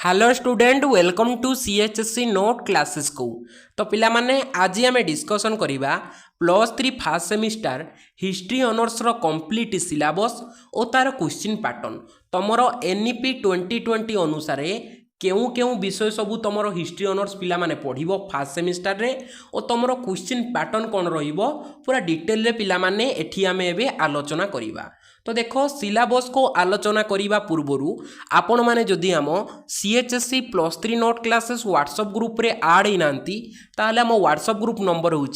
Hello student welcome to CHSC note classes को। तो पिला माने आज आम डिस्कसन करिबा +3 फर्स्ट सेमिस्टर हिस्ट्री ऑनर्स रो कंप्लीट सिलेबस और तार क्वेश्चन पैटर्न तमरो एनईपी 2020 अनुसार केउ केउ विषय सबू तुम हिस्ट्री ऑनर्स पिला माने पढ़िबो फर्स्ट सेमिस्टर रे और तुम क्वेश्चन पैटर्न कौन रहिबो पूरा डिटेल रे पिला माने एठी आमे एबे आलोचना करिबा। तो देखो सिलेबस को आलोचना करने पूर्वर आपण मैंने जदि आम सीएचएससी +3 नोट क्लासेस व्हाट्सएप ग्रुप रे आड होना ताहले आम व्हाट्सएप ग्रुप नंबर हूँ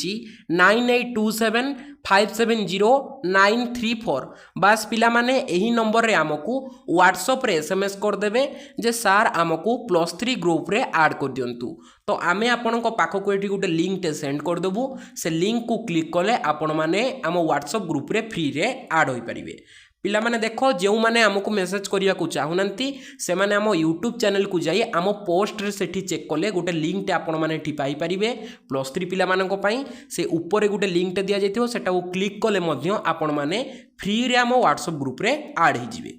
9827570934। बास पिला माने एही नंबर रे आमको व्हाट्सएप रे एसएमएस करदेवे जे सार आमको +3 ग्रुप रे आड कर दिंतु। तो आमे आपण पाखक ये गोटे लिंक टे सेंड करदेबू से लिंक को क्लिक कले आपण मैंने आम व्हाट्सएप ग्रुप रे फ्री रे आड हो पारे। पिला माने देखो जो मैंने आमको मेसेज करने को चाहूना से माने आम यूट्यूब चैनल को जाई आम पोस्ट रे सेठी चेक कले गोटे लिंक टे आपण माने एठी पाई परिबे +3 पिला मानक पई से ऊपर गोटे लिंक टे दिया जाइथिबो सेटा को क्लिक कले मध्य आपण माने फ्री रे आम व्हाट्सएप ग्रुप रे ऐड हो जिवे।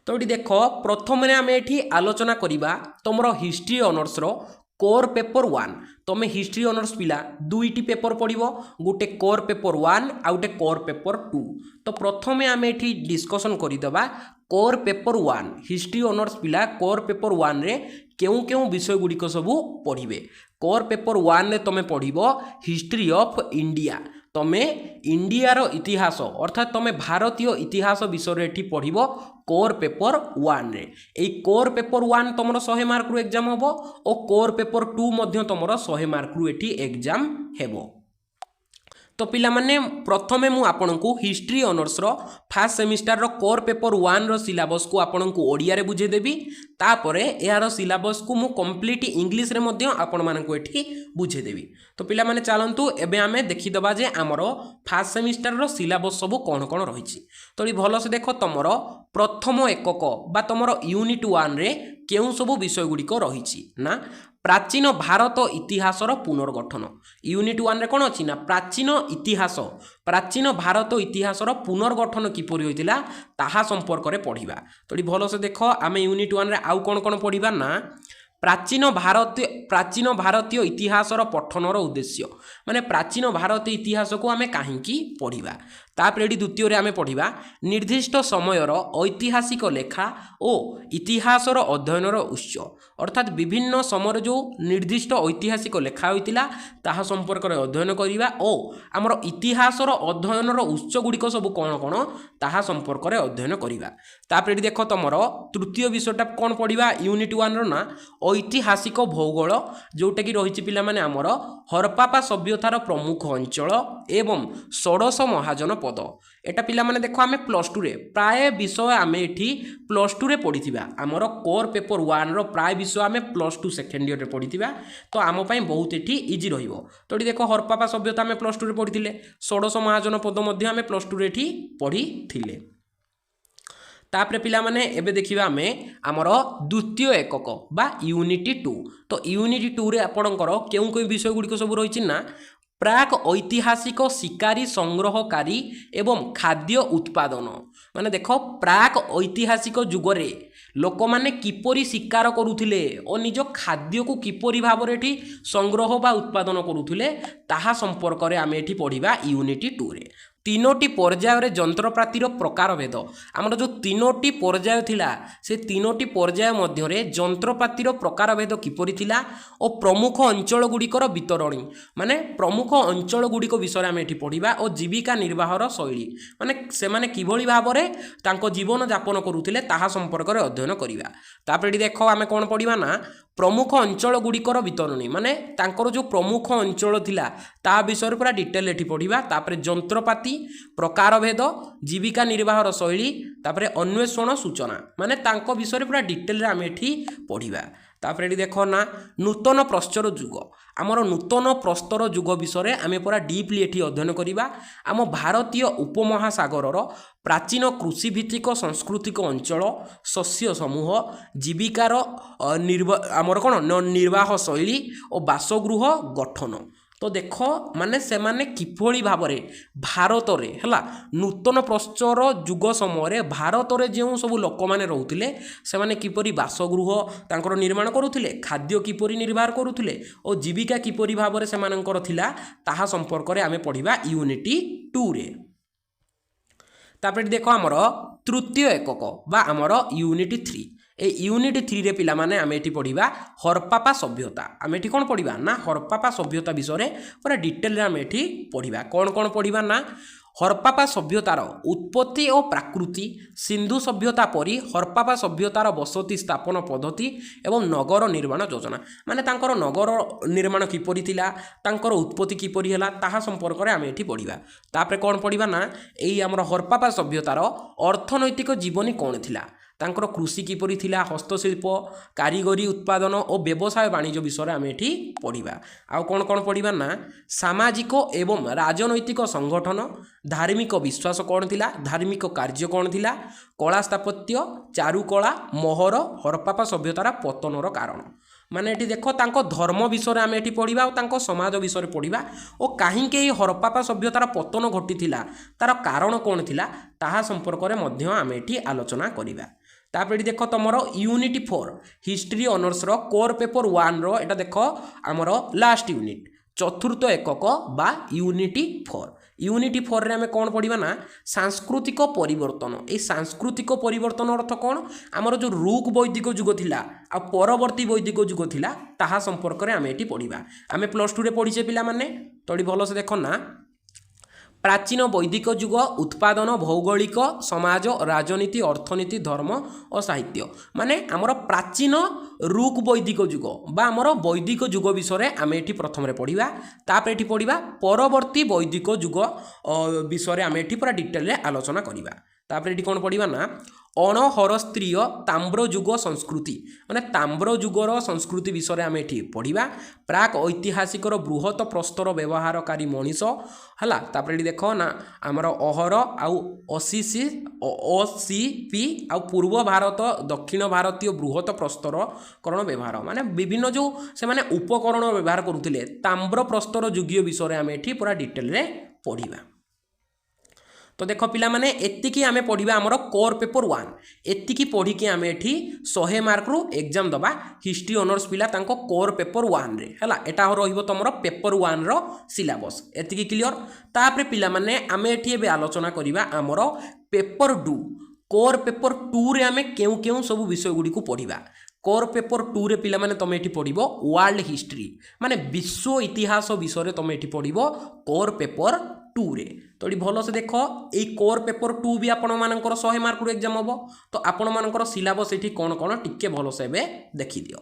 तो ये देख प्रथम आम ये आलोचना करवा तुम हिस्ट्री ऑनर्स रो कोर पेपर 1। तुम हिस्ट्री ऑनर्स पिला दुईटी पेपर पढ़ो गोटे कोर पेपर 1 आ गोटे कोर पेपर 2। तो प्रथम आम ये डिस्कसन करदे कोर पेपर 1 हिस्ट्री ऑनर्स पिला कोर पेपर 1 रे केउ केउ विषय गुड़िक सबू पढ़े। कोर पेपर 1 रे तुम पढ़ो हिस्ट्री ऑफ इंडिया तमे इंडियार इतिहास अर्थात तमे भारतीय इतिहास विषय एठी पढ़िबो कोर पेपर 1 रे। एई कोर पेपर 1 तुमरो 100 मार्क रु एग्जाम होबो और कोर पेपर 2 मध्य तुमरो 100 मार्क रु एठी एग्जाम हेबो। तो पिला माने प्रथमे मु आपनकु history honours row first semester रो कोर पेपर 1 रो सिलेबस को आपनकु ओडिया रे बुझे देबी तापरे यार सिलेबस को मु कंप्लीट इंग्लिश रे मध्य आपण मानकु एठी बुझे देबी। तो पिला माने चलंतु एबे आमे देखि दबा जे हमरो फर्स्ट सेमिस्टर रो सिलेबस सब कोन कोन रहिछि। तो भलो से देखो तमरो प्रथम एकक बा तमरो यूनिट 1 रे केउ सब विषय गुड़िक रहिछि ना प्राचीन भारत इतिहासर पुनर्गठन। यूनिट 1 रे कोन अछि ना प्राचीन भारत इतिहासर पुनर्गठन किपरि होइतिला ताहा संपर्क रे पढ़िबा। तो भलो से देखो आमे यूनिट 1 रे आउ कोन कोन पढ़िबा ना प्राचीन भारतीय इतिहासर पठनर उद्देश्य माने प्राचीन भारतीय इतिहास को आमे काहींकी पढ़िबा। तापर एडी द्वितीय रे आमे पढ़िबा निर्दिष्ट समयर ऐतिहासिक लेखा और इतिहासर अध्ययनर उत्स अर्थात विभिन्न समय जो निर्दिष्ट ऐतिहासिक लेखा होइतिला ताहा संपर्क रे अध्ययन करिबा और आमर इतिहासर अध्ययनर उत्स गुड़िक सब कोन कोन ताहा संपर्क रे अध्ययन करिबा। तापर एडी देखो तमरो तृतीय विषयटा कोन पढ़िबा यूनिट 1 रो ना ऐतिहासिक भूगोल जोटा कि रही पिला माने आमर हरप्पा सभ्यतार प्रमुख अंचल एवं षोडश महाजन पद। एटा पिला माने देखो आमे +2 रे प्राय विषय आमे एठी +2 रे पढ़िथिबा आमर कोर पेपर 1 रो प्राय विषय आमे +2 सेकेंड ईयर रे पढ़िथिबा तो आम पई बहुत एठी इजी रहिबो। तो देखो हरप्पा सभ्यता आमे +2 रे पढ़िथिले षोडश महाजन पद मध्य आमे +2 रे एठी पढ़िथिले। तापरे पिला माने एबे देखिबा आमे हमर द्वितीय एकक बा यूनिट 2। तो यूनिट 2 रे आपणकर केउ केउ विषय गुड़िक सब रहिछि ना प्राक ऐतिहासिक शिकारी संग्रहकारी एवं खाद्य उत्पादन माने देखो प्राक ऐतिहासिक जुगरे लोक माने किपरि शिकार करुथिले और निज खाद्य को किपरि भाबरे एठी संग्रह बा उत्पादन करुथिले ताहा संपर्क रे आमे एठी पढ़िबा यूनिट 2 रे। तीनोटी पर्याय रे जंत्रपातिर प्रकार भेद आमर जो तीनोटी पर्याय थिला से तीनोटी पर्याय मध्य रे जंत्रपातिर प्रकार भेद किपरि थिला और प्रमुख अंचल गुड़िकर वितरणी माने प्रमुख अंचल गुड़िक विषय आम एठी पढ़िबा और जीविका निर्वाहर शैली माने से माने किभଳି भाबरे तांको जीवन यापन करुथिले ताहा संपर्क रे अध्ययन करिबा। तापर एठी देखो आमे कोन पढ़िबा ना प्रमुख अंचल गुड़िकर वितरणी माने तांकर जो प्रमुख अंचल थिला ता विषय पूरा डिटेल एठी पढ़िबा। तापर जंत्रपाति प्रकार भेद जीविका निर्वाहर शैली तापर अन्वेषण सूचना माने तांको विषय पूरा डिटेल रे आमे एठी पढ़िबा। तापर एठी देखो ना नूतन प्रस्तर युग आमर नूतन प्रस्तर युग विषय आमे पूरा डीपली एठी अध्ययन करिबा। आम भारतीय उपमहासागर प्राचीन कृषि भित्तिक सांस्कृतिक अंचल शस्य समूह जीविकार आमर कोन निर्वाह शैली और बासगृह गठन। तो देख माने से माने किभली भाव भारत रे हला नूतन प्रस्तर जुग समय भारत रे जो सब लोक मैंने रोते से माने किपरि बासगृह तांकर निर्माण करुथिले खाद्य किपरि निर्माण करुथिले और जीविका किपरि भाव से मानकर थिला ताहा संपर्क रे आमे पढ़िबा यूनिटी 2 रे। तापर देख आमर तृतीय एकक बा आमर यूनिटी 3 ए यूनिट 3 रे पिला माने आमे एठी पढ़िबा हरप्पा सभ्यता। आमे एठी कोन पढ़िबा ना हरप्पा सभ्यता विषय पूरा डिटेल रे आमे एठी पढ़िबा कोन पढ़िबा ना हरप्पा सभ्यतार उत्पत्ति और प्राकृति सिंधु सभ्यता परी हरप्पा सभ्यतार बसति स्थापन पद्धति एवं नगर निर्माण योजना माने तांकर नगर निर्माण किपरि थिला तांकर उत्पत्ति किपरि हला ताहा संपर्क रे आमे एठी पढ़िबा। तापरे कोन पढ़िबा ना एई हमर हरप्पा सभ्यतार अर्थनैतिक जीवनी कोन थिला तांकर कृषि किपरि थिला हस्तशिल्प कारीगरी उत्पादन और व्यवसाय वाणिज्य विषय आमे एठी पढ़िबा। आउ कोन पढ़िबा ना सामाजिक एवं राजनैतिक संगठन धार्मिक विश्वास कौन थिला धार्मिक कार्य कौन थिला कला स्थापत्य चारुकला मोहर हरप्पा सभ्यतार पतनर कारण माने एठी देखो तांको धर्म विषय आमे एठी पढ़िबा और तांको समाज विषय पढ़िबा और काहींके एई हरप्पा सभ्यतार पतन घटिथिला तार कारण कौन थिला ताहा संपर्क रे मध्य आमे एठी आलोचना करिबा। तापर देख तुम यूनिट 4 हिस्ट्री ऑनर्स रो कोर पेपर 1 रो एटा देख आमर लास्ट यूनिट चतुर्थ एकक बा यूनिट 4 यूनिट 4 रे आमे कोन पढ़िबा ना सांस्कृतिक परिवर्तन। ए सांस्कृतिक परिवर्तन अर्थ कोन आमर जो रूक वैदिक युग थिला आ परवर्ती वैदिक युग थिला ताहा संपर्क रे आमे एठी पढ़िबा। आमे +2 रे पढ़िचे पिला माने तोडी भलो से देखो ना प्राचीन वैदिक युग उत्पादन भौगोलिक समाज राजनीति अर्थनीति धर्म और साहित्य माने आमर प्राचीन रूक वैदिक युग बा आमर वैदिक युग विषय आमे एठी प्रथम रे पढ़िबा। तापर एठी पढ़िबा परवर्ती वैदिक युग विषय आमे एठी पूरा डिटेल रे आलोचना करिबा। तापर एठी कोन पढ़िबा ना अणहरस्त्रीय ताम्र युग संस्कृति माने ताम्र युगर संस्कृति विषय आमे एठी पढ़िबा। प्राक ऐतिहासिक बृहत प्रस्तर व्यवहारकारी मनीष हला। तापर एठी देखो ना आमर अहर आउ ओसीपी आउ पूर्व भारत दक्षिण भारतीय बृहत प्रस्तर करण व्यवहार माने विभिन्न जो से माने उपकरण व्यवहार करुथिले ताम्र प्रस्तर युगीय विषय आमे एठी पूरा डिटेल रे पढ़िबा। तो देख पिला माने एतिकी आमे पढ़िबा आमर कोर पेपर 1 एतिकी पढ़िकी आमे एठी 100 मार्क रु एग्जाम दबा हिस्ट्री ऑनर्स पिला तांको कोर पेपर 1 रे हला एटा रहिबो तमरो पेपर 1 रो सिलेबस एतिकी क्लियर। तापरे पिला माने आमे एठी एबे आलोचना करिबा आमर पेपर 2 कोर पेपर 2 रे आमे केउ केउ सब विषय गुडी को पढ़िबा। कोर पेपर 2 रे पिला माने तमे एठी पढ़िबो वर्ल्ड हिस्ट्री माने विश्व इतिहास विषय तमे एठी पढ़िबो कोर पेपर 2 रे। तो ये भल से देख ये कोर पेपर 2 भी आपण मानकर 100 मार्क रो एग्जाम हम तो आपण मानकर सिलेबस एठी कोन कोन टिके भल से बे देखि दियो।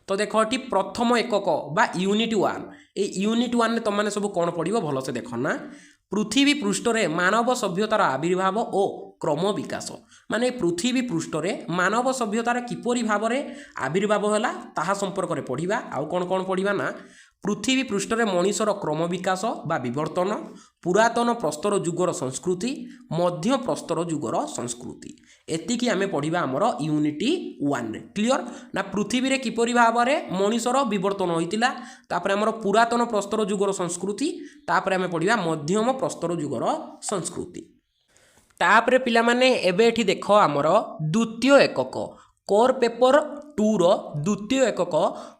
तो देख ये प्रथम एकक बा यूनिट 1 ए यूनिट 1 ने तुम माने सब कोन पढ़िबो भल से देख ना पृथ्वी पृष्ठ रे मानव सभ्यतार आविर्भाव और क्रम विकास माने पृथ्वी पृष्ठ रे मानव सभ्यतार किपरि भाव रे आविर्भाव होला ताहा संपर्क रे पढ़िबा। आउ कोन पढ़िबा ना पृथ्वी पृष्ठ रे मनीषर क्रम विकास बा विवर्तन पुरातन प्रस्तर युगर संस्कृति मध्य प्रस्तर युगर संस्कृति एतिकी आमे पढ़िबा आमर यूनिट 1 रे क्लियर ना पृथ्वी रे किपरि भाव रे मनीषर विवर्तन होइतिला तापर आमर पुरातन प्रस्तर युगर संस्कृति तापर आमे पढ़िबा मध्यम प्रस्तर युगर संस्कृति। तापर पिला माने एबे एठी देखो आमर द्वितीय एकक कोर पेपर 2 रो द्वितीय एकक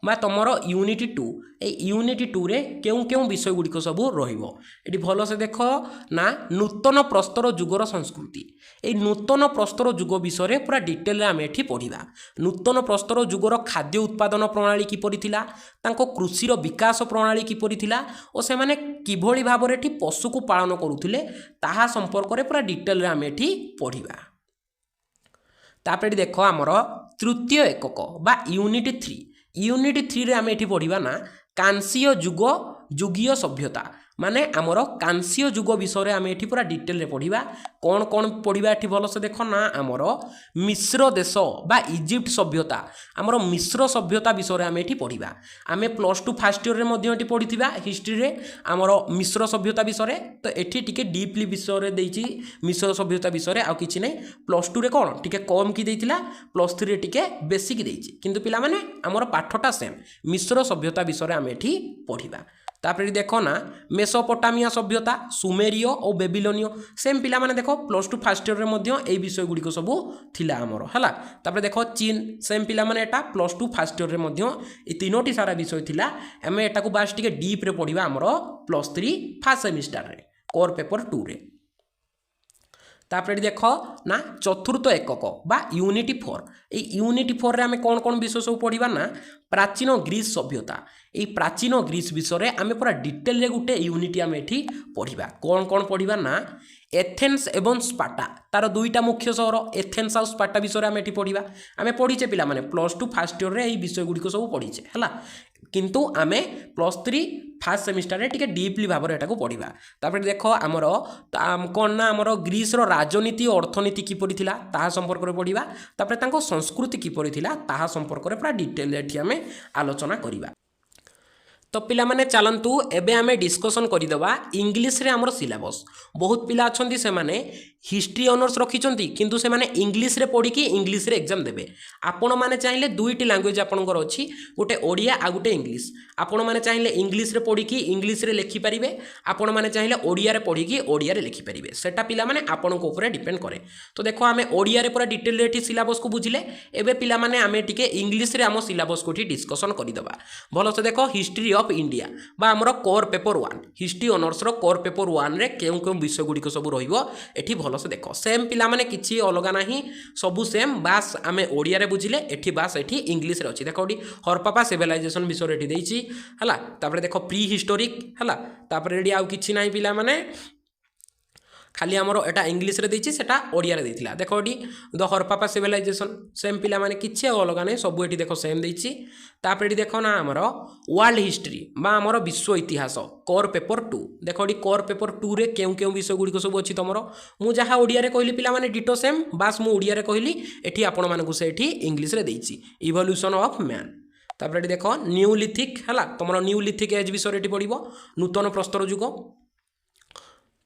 बा तमर यूनिट 2 ए यूनिट 2 रे केउ केउ विषय गुडी को सब रहिबो एठी भलो से देखो ना नूतन प्रस्तर युगर संस्कृति ए नूतन प्रस्तर युग विषय रे पूरा डिटेल रे आमे एठी पढ़िबा। नूतन प्रस्तर युगर खाद्य उत्पादन प्रणाली किपरि थिला तांको कृषि रो विकास प्रणाली किपरि थिला और से माने किभଳି भाबरे एठी पशु को पालन करूथिले ताहा संपर्क रे पूरा डिटेल रे आमे एठी पढ़िबा। तापर देख आमर तृतीय एकक बा यूनिट 3 यूनिट 3 रे आमे एठी पढ़िबा ना कांस्य युग युगीय सभ्यता माने आमर कांस्य युग विषय आम ये पूरा डिटेल पढ़ा कौन कौन पढ़ा ये भलसे देख ना आमर मिश्र देश बा इजिप्ट सभ्यता आमर मिश्र सभ्यता विषय आम ये पढ़ा आम +2 फास्ट ईयर में पढ़ी हिस्ट्री आमर मिश्र सभ्यता विषय तो ये टी डीपली विषय देती मिश्र सभ्यता विषय आउ कि ना +2 रे कौन टी कम कि +3 टी बेसिक देती किंतु पिला माने आमर पाठटा सेम मिश्र सभ्यता विषय आम ये पढ़ा तापर देख ना मेसोपोटामिया सभ्यता सुमेरियो और बेबिलोनियो सेम पिला माने देख +2 फास्ट ईयर में विषय गुड़िक सब थिला आमर है तापर देख चीन सेम पिला माने एटा +2 फास्ट ईयर में तीनोटी सारा विषय थिला आम एटा को बास टिके डीप रे पढ़िबा आमर +3 फास्ट सेमिस्टर रे कोर पेपर 2 रे तापर देख ना चतुर्थ एकक बा यूनिट 4 यूनिट 4 रे आम कौन कौन विषय सब पढ़ा ना प्राचीन ग्रीस सभ्यता ये प्राचीन ग्रीस विषय आम पूरा डिटेल रे गुटे यूनिट आम ये पढ़ा कौन कौन पढ़ा ना एथेन्स एवं स्पार्टा तार दुईटा मुख्य सहर एथेन्स और स्पार्टा विषय आम ये पढ़ा आम पढ़ीचे पिला माने +2 फास्ट ईयर रे विषय गुड़िक सब पढ़ीचे है किंतु आम +3 फास्ट सेमिस्टर रे टिके डीपली भाव में पढ़ा तापर देख आमर कौन ना आमर ग्रीस रो राजनीति और अर्थनीति किपरि थिला ताहा संपर्क में पढ़ा तापर संस्कृति किपरि थिला ताहा संपर्क में पूरा डिटेल एठी आम आलोचना करिबा तो पिला माने चलंतु एबे आमे डिस्कशन करिदबा इंग्लिश रे हमर सिलेबस बहुत पिला अछंती से माने हिस्ट्री ऑनर्स रखिचंती किंतु से माने इंग्लिश रे पढ़ी कि इंग्लिश रे एग्जाम देबे आपण माने चाहिले दुईटी लैंग्वेज आपनकर अछि गोटे ओडिया आ गोटे इंग्लिश आपण माने चाहिले इंग्लिश रे पढ़ी कि इंग्लिश रे लिखि परिबे आपण माने चाहिले ओडिया रे पढ़ी कि ओडिया रे लिखि परिबे सेटा पिला माने आपण को ऊपर डिपेंड करे तो देखो आमे ओडिया रे पूरा डिटेल रे सिलेबस को बुझिले एबे पिला माने आमे टिके इंग्लिश रे हम सिलेबस को डिस्कशन करिदबा भलो से देखो हिस्ट्री ऑफ इंडिया बा हमर कोर पेपर 1 हिस्ट्री ऑनर्स रो कोर पेपर 1 रे केउ केउ विषय गुडी को सब रहिबो एठी भलो से देखो सेम पिला माने किछि अलगा नाही सबु सेम बास आमे ओडिया रे बुझिले एठी बास एठी इंग्लिश रे अछि देखो ओडी हरप्पा सिविलाइजेशन विषय एठी देछि हला तापर देखो प्री हिस्टोरिक हला तापर एडी आउ किछि नाही पिला माने खाली आमर एटा इंग्लिश रे देछि सेटा ओडिया रे देथिला देखो एडी द हरप्पा सिविलाइजेशन सेम पिला माने किछि अलगा नै सब एठी देखो सेम देछि तापर एडी देखो ना आमर वर्ल्ड हिस्ट्री बा आमर विश्व इतिहास कोर पेपर 2 देखो एडी कोर पेपर 2 रे केउ केउ विषय गुडी को सब अछि तमरो मु जहा ओडिया रे कहली पिला माने डिटो सेम बास मु ओडिया रे कहली एठी आपण मानकु से एठी इंग्लिश रे देछि इवोल्यूशन ऑफ मैन तापर एडी देखो न्यूलिथिक हला तमरो न्यूलिथिक एज विषय एठी पडिबो नूतन प्रस्तर युग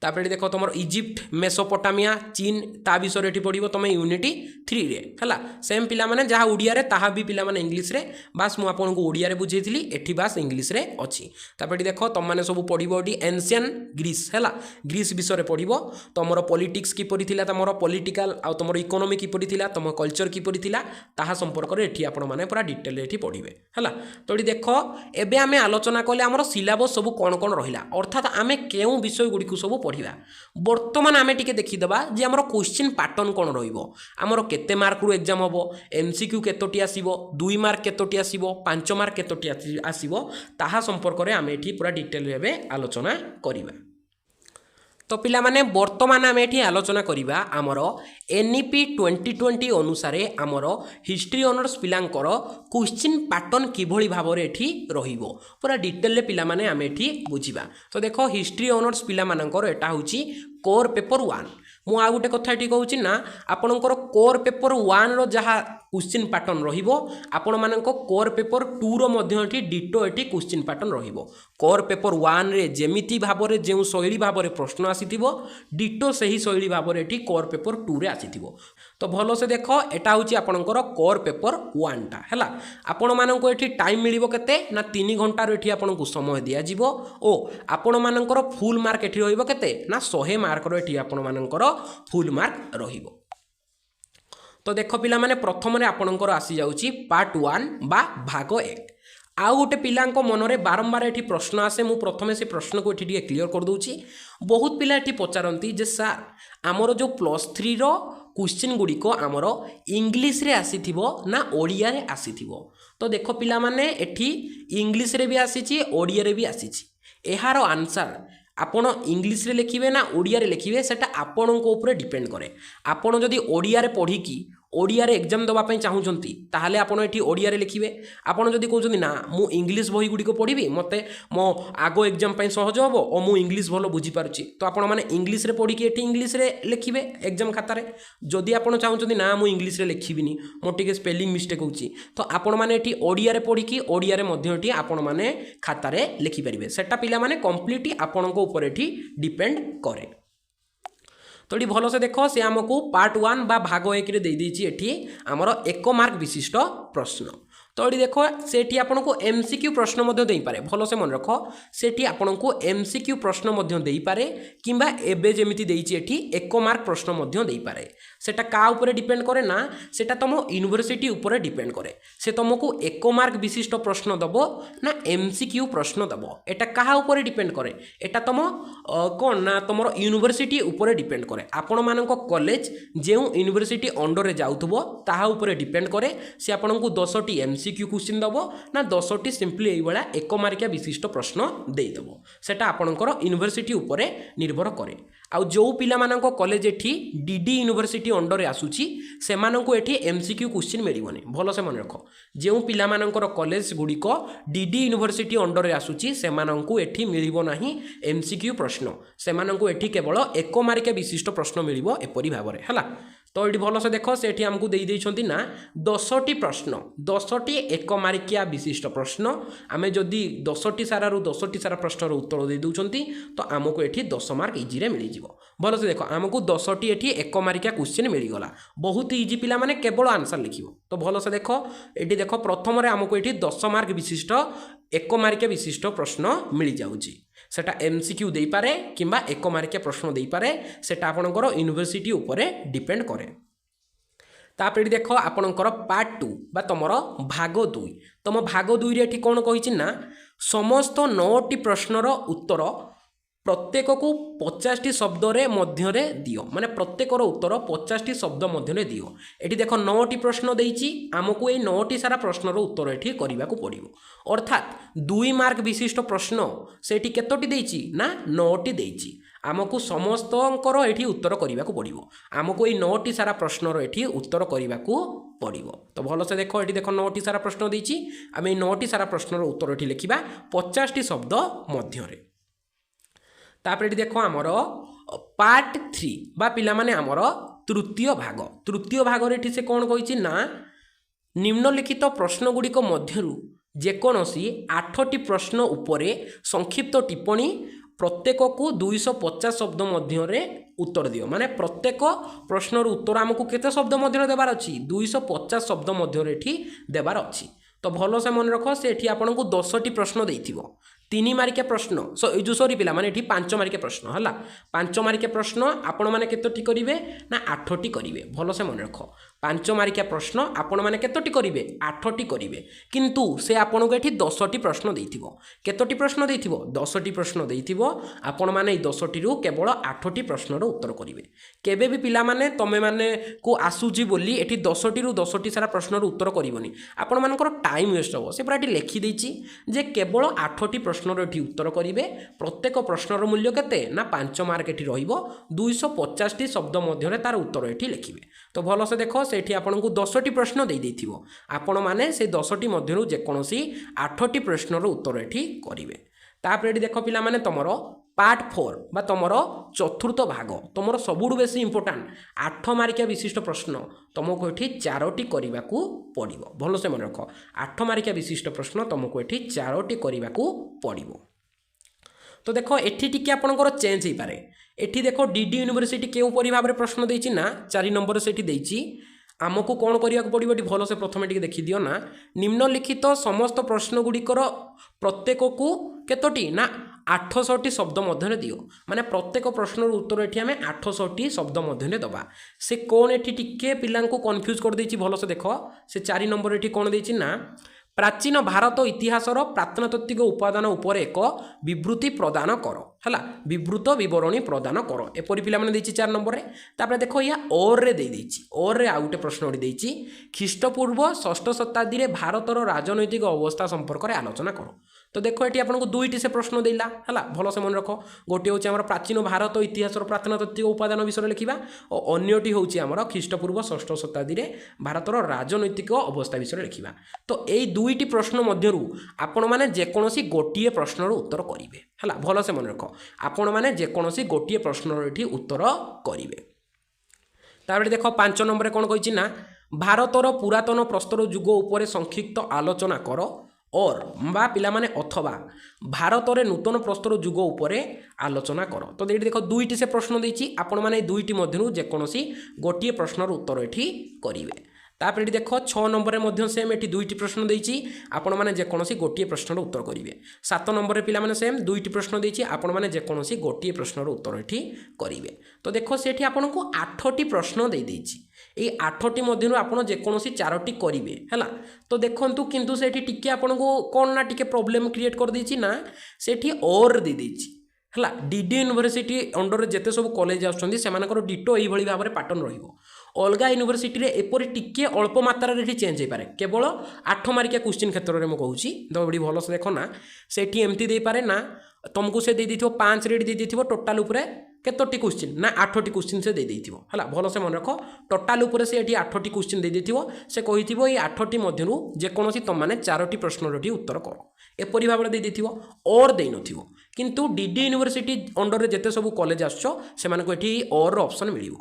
तापर देखो तुम इजिप्ट मेसोपोटामिया चीन ता विषय ये पढ़ो तुम यूनिट 3 रे है सेम पिला माने जहाँ ओडिया रे ताहा भी पिला माने इंग्लिश रे बास मु आपन को ओडिया रे बुझेइथिली एठी बास इंग्लिश रे अछि तापर देखो तुम माने सब पढ़िबो एठी एंशियन ग्रीस है ग्रीस विषय रे पढ़िबो तुमरो पॉलिटिक्स किपरि थिला तुमरो पॉलिटिकल आ तुमरो इकोनॉमी किपरि थिला तुम कल्चर किपरि थिला ताहा संपर्क रे एठी आपन माने पूरा डिटेल एठी पढ़िबे है तो एठी देखो एबे आमे आलोचना कले हमरो सिलेबस सब कोन कोन रहिला अर्थात आमे केउ विषय गुडी को सब पढ़ा बर्तमान आमे टिके देखिदबा जे हमर क्वेश्चन पैटर्न कोन रहिबो हमर केते मार्क रु एग्जाम हबो एमसीक्यू केतोटी आसीबो 2 मार्क केतोटी आसीबो 5 मार्क केतोटी आसीबो ताहा संपर्क रे आमे एठी पूरा डिटेल रे आलोचना करिबा तो पिला माने वर्तमान आमे एठी आलोचना करिबा हमर एनईपी 2020 अनुसार हमर हिस्ट्री ऑनर्स पिलांकर क्वेश्चन पैटर्न किभଳି भाबरे एठी रहिबो पूरा डिटेल रे पिला माने आमे एठी बुझिबा तो देखो हिस्ट्री ऑनर्स पिला मानकर एटा होची कोर पेपर 1 मु आ गुटे कथा एठी कहूची ना आपनकर कोर पेपर 1 रो जहा क्वेश्चन पैटर्न रहिबो आपण माननको कोर पेपर 2 रो मध्ये एठी डिटो एठी क्वेश्चन पैटर्न रहिबो कोर पेपर 1 रे जेमिति भाबरे जेउ शैली भाबरे प्रश्न आसीथिबो डिटो सही शैली भाबरे एठी कोर पेपर 2 रे आसीथिबो तो भलो से देखो एटा होची आपनकर कोर पेपर 1 टा हैला आपण माननको एठी टाइम मिलिबो केते ना 3 घंटा रो एठी आपनकु समय दिया जिवो ओ आपण मानकर फुल मार्क एठी रहिबो केते ना 100 मार्क रो एठी आपण मानकर फुल मार्क रहिबो तो देखो पिला माने प्रथम रे आपनकर आसी जाउची पार्ट 1 बा भाग 1 आउ गोटे पिलांको मनरे बारंबार एठी प्रश्न आसे मु प्रथमे से प्रश्न को एठी क्लियर कर दूची बहुत पिला एठी पचारंती जे सर आमर जो +3 रो क्वेश्चन गुडी को आमर इंग्लिश रे आसीथिबो ना ओडिया रे आसीथिबो तो देखो पिला माने एठी इंग्लिश रे भी आसीची ओडिया रे भी आसीची एहार आंसर आपण इंग्लिश रे लिखिबे ना ओडिया रे लिखिबे सेटा आपण को ऊपर डिपेंड करे आपण जदी ओडिया रे पढ़ी की ओडिया रे एग्जाम देवाई चाहूँगी ताहले आपण एठी ओडिया रे लिखिबे आपण जदि कहउछन्ती ना मु इंग्लिश बही गुडी को पढ़ी मते मो आगो एग्जाम पई सहज हबो और मु इंग्लिश भलो बुझी पारुची तो आपण माने इंग्लिश रे पढ़ी के एठी इंग्लिश रे लिखिबे एग्जाम खाता रे जदि आपण चाहूँगी ना मु इंग्लिश रे लिखिबिनी मोर टिके स्पेलिंग मिस्टेक होउची तो आपण माने एठी ओडिया रे पढ़ी कि ओडिया रे मध्य एठी आपण माने खाता रे लिखि परिबे सेटा पिला माने कंप्लीटली आपण को ऊपर एठी डिपेंड करे तो ये भल से देख से आमको पार्ट 1 बा भाग 1 रे दे देछि एठी हमर 1 मार्क विशिष्ट प्रश्न तो ये देख सेठी आपको एमसीक्यू प्रश्न मध्य देई पारे भल से मन रख सेठी आपको एमसीक्यू प्रश्न मध्य देई पारे किंबा एबे जेमिति देइछि एठी 1 मार्क प्रश्न मध्य देई पारे सेटा का ऊपर डिपेंड करे ना सेटा तुम यूनिवर्सिटी ऊपर डिपेंड करे से तुमको 1 मार्क विशिष्ट प्रश्न दबो ना एमसीक्यू प्रश्न दबो एटा कहा ऊपर डिपेंड करे एटा तुम कोन ना तुमर यूनिवर्सिटी ऊपर डिपेंड करे आपण मानको कॉलेज जेउ यूनिवर्सिटी अंडर रे जाउथबो ताहा ऊपर डिपेंड करे से आपनको 10टी एमसीक्यू क्वेश्चन दबो ना 10टी सिंपली एई बळा 1 मार्किया विशिष्ट प्रश्न देई दबो सेटा आपणकर यूनिवर्सिटी ऊपर निर्भर करे आउ जो पिला मानको कॉलेज एठी डीडी यूनिवर्सिटी अंडर रे आसुची से मानको एठी एमसीक्यू क्वेश्चन मिलिबोनी भलो से मन रख जो पिला मानकर कॉलेज गुडी को डीडी यूनिवर्सिटी अंडर रे आसुची से मानको एठी मिलिबो नाही एमसीक्यू प्रश्न से मानको एठी केवल 1 मार्किया विशिष्ट प्रश्न मिलिबो एपरि भाबरे हला तो ये भल से देख से आमको दे देइछंती ना 10टी प्रश्न 10टी 1 मार्किया विशिष्ट प्रश्न आमे जदि 10टी सारा 10टी सारा प्रश्नर उत्तर दे दउछंती तो आमको एठी 10 मार्क इजी रे मिल जिवो भल से देख आमको 10टी एठी 1 मार्किया क्वेश्चन मिल गला बहुत इजी पिला माने केवल आंसर लिखिबो तो भल से देख एठी देख प्रथम रे आमको एठी 10 मार्क विशिष्ट 1 मार्किया विशिष्ट प्रश्न मिल जाउची सेटा एमसीक्यू दे पारे किंबा 1 मार्किया प्रश्न दे पारे सेटा आपणकर यूनिवर्सिटी ऊपर डिपेंड करे तापर देख आपणकर पार्ट 2 बा तुमर भाग 2 तुम भाग 2 रे एठी कोन कहिछि ना समस्त 9टी प्रश्नर उत्तर प्रत्येक को 50टी शब्द रे मध्य रे दियो माने प्रत्येक उत्तर 50टी शब्द मध्य रे दियो एठी देख 9टी प्रश्न देइछि आमको ए 9टी सारा प्रश्नर उत्तर एठी करिबा को पड़िबो अर्थात 2 मार्क विशिष्ट प्रश्न सेठी केतोटी देइछि ना 9टी देइछि आमको समस्तंकर एठी उत्तर करिबा को पड़िबो आमको ए 9टी सारा प्रश्नर एठी उत्तर करिबा को पड़िबो तो भलो से देखो एठी देखो 9टी सारा प्रश्न देइछि आमे 9टी सारा प्रश्नर उत्तर एठी लिखिबा 50टी शब्द मध्य रे तापर एठी देखो आमर पार्ट 3 बा पिला माने आमर तृतीय भाग रे एठी से कोन कहिछि ना निम्नलिखित प्रश्न गुडी को मध्यरु जेकोनोसी 8टी प्रश्न उपरे संक्षिप्त टिप्पणी प्रत्येक को 250 शब्द मध्य रे उत्तर दियो माने प्रत्येक प्रश्नर उत्तर आमको केते शब्द मध्य देबार अछि 250 शब्द मध्य रे एठी देबार अछि तो भलो से मन रख से एठी आपनको 10टी प्रश्न देइथिबो 3 मार्किया प्रश्न सॉरी पिला माने एठी 5 मार्किया प्रश्न हला 5 मार्किया प्रश्न आपण माने केतोटी करिवे ना 8टी करिवे भलो से मन रख 5 मार्किया प्रश्न आपण माने केतोटी करिवे 8टी करिवे किंतु से आपण को एठी 10टी प्रश्न देइथिबो केतोटी प्रश्न देइथिबो 10टी प्रश्न देइथिबो आपण माने 10टी रु केवल 8टी प्रश्नर उत्तर करिवे केबे भी पिला माने तमे माने को आसुजी बोली एठी 10टी रु 10टी सारा प्रश्नर उत्तर करिवनी आपण मानकर टाइम वेस्ट हो से पूरा एठी लिखि देइछि जे केवल 8टी प्रश्नर एठी उत्तर करिवे प्रत्येक प्रश्नर मूल्य केते ना 5 मार्क एठी रहिबो 250टी शब्द मध्य रे तार उत्तर एठी लिखिबे तो भलो से देखो सेठी आपनको 10टी प्रश्न दे देथिबो आपण माने से 10टी मध्यरु जे कोनोसी 8टी प्रश्नर उत्तर एठी करिवे तापर एठी देखो पिला माने तमरो पार्ट 4 बा तमरो चतुर्थ भाग तमरो सबुडु बेसी इंपोर्टेंट 8 मार्किया विशिष्ट प्रश्न तुमको एठी 4टी करिबाकू पड़िबो भलो से मन रखो 8 मार्किया विशिष्ट प्रश्न तुमको एठी 4टी करिबाकू पड़िबो तो देखो एठी टिके आपनकर चेंज हे पारे एठी देखो डीडी यूनिवर्सिटी केउ परि भाबरे प्रश्न देइछि ना 4 नंबर सेठी देइछि आमको कौन करिया पड़ो ये भल से प्रथम टी देखी दियो ना निम्नलिखित समस्त प्रश्न गुड़िकर प्रत्येक को केतोटी ना 800टी शब्द मध्य दियो माने प्रत्येक प्रश्न उत्तर ये आम 800टी शब्द मध्य दबा से कौन एठी टिके पिला कन्फ्यूज कर देछि भल से देख से 4 नंबर एठी कौन देछि ना प्राचीन भारत इतिहासर प्रात्नतात्विक उपादान उपर एक विवृत्ति प्रदान कर है विवृत बरणी प्रदान कर एपरी पिला माने देछि 4 नंबर रे तापर देखो या और रे दे देछि और रे आउटे प्रश्न देछि ख्रीष्टपूर्व 6ठ शताब्दी रे भारतर राजनैतिक अवस्था संपर्क रे आलोचना करो तो देख ये आपको दुईटी से प्रश्न देला है भल से मन रख गोटे हूँ आम प्राचीन भारत इतिहास प्रत्नतात्विक उपादान विषय लिखा और अन्यटी हूँ आम ख्रीष्टपूर्व 6ठ शताब्दी में भारतर राजनैतिक अवस्था विषय लिखा तो यही दुईटी प्रश्न मध्यरु आपण मैंने जेकोसी गोटे प्रश्नर उत्तर करेंगे है भल से मन रख आपण मैंने जेकोसी गोटे प्रश्नर ये उत्तर करेंगे तापर देख 5 नंबर कौन कही ना भारतर पुरातन प्रस्तर युग उपर संक्षिप्त आलोचना कर और बा पिला माने अथवा भारतर नूतन प्रस्तर युग उपर आलोचना कर तो ये देख दुईटी से प्रश्न देती आपण मैंने दुईटी मध्यरु जेकोसी गोटे प्रश्नर उत्तर ये करेंगे तापर ये देख 6 नंबर में सेम ये दुईटी प्रश्न देती आपण मैंने जेकोसी गोटे प्रश्नर उत्तर करेंगे 7 नंबर पिला माने सेम दुईटी प्रश्न देती आपण मैंने जेकोसी गोटे प्रश्नर उत्तर ये करेंगे तो देख से आपन को 8टी प्रश्न दे देती ये 8टी मध्य आपड़ जेकोसी 4टी करेंगे है तो देखु किंतु से टी आपन को कौन ना टी प्रोब्लेम क्रिएट कर देछि ना सेठी और दे देछि है डीडी यूनिवर्सिटी अंडर जिते सब कॉलेज आसुँच से डिटो यही भाव में पैटर्न रहिबो अलगा यूनिवर्सिटी रे एपरी टिके अल्प मात्रा रे चेंज हो पारे केवल 8 मार्किया क्वेश्चन क्षेत्र में मुझे तो बड़ी भल से देख ना से एमती दे पारे ना तुमको से दे 5 रेट दे टोटाल उपरे केतोटी क्वेश्चन ना 8टी क्वेश्चन से दे है भल से मन रख टोटाल उपरे से 8टी क्वेश्चन दे से कही ये 8टी मध्यरु जेकोसी तुमने 4टी प्रश्नर उत्तर कर एपरी भाव में दे और दे न किंतु डीडी यूनिवर्सिटी अंडर जिते सब कॉलेज आसमानी और ऑप्शन मिल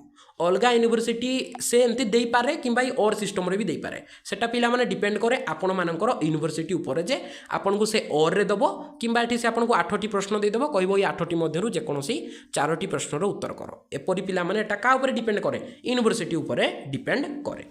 अलगा यूनिवर्सिटी से एमती दे पारे कि और सिस्टम रे भी दे पारे सेटा पिला माने डिपेंड करे आपण मानकर यूनिवर्सिटी ऊपर जे आपन को से और रे दबो किंबा एठी से आपन को 8टी प्रश्न दे दबो कहबो ये 8टी मध्यरु जेकोसी 4टी प्रश्नर उत्तर करो एपरी पिला माने एटा का ऊपर डिपेंड करे यूनिवर्सिटी ऊपर डिपेंड करे।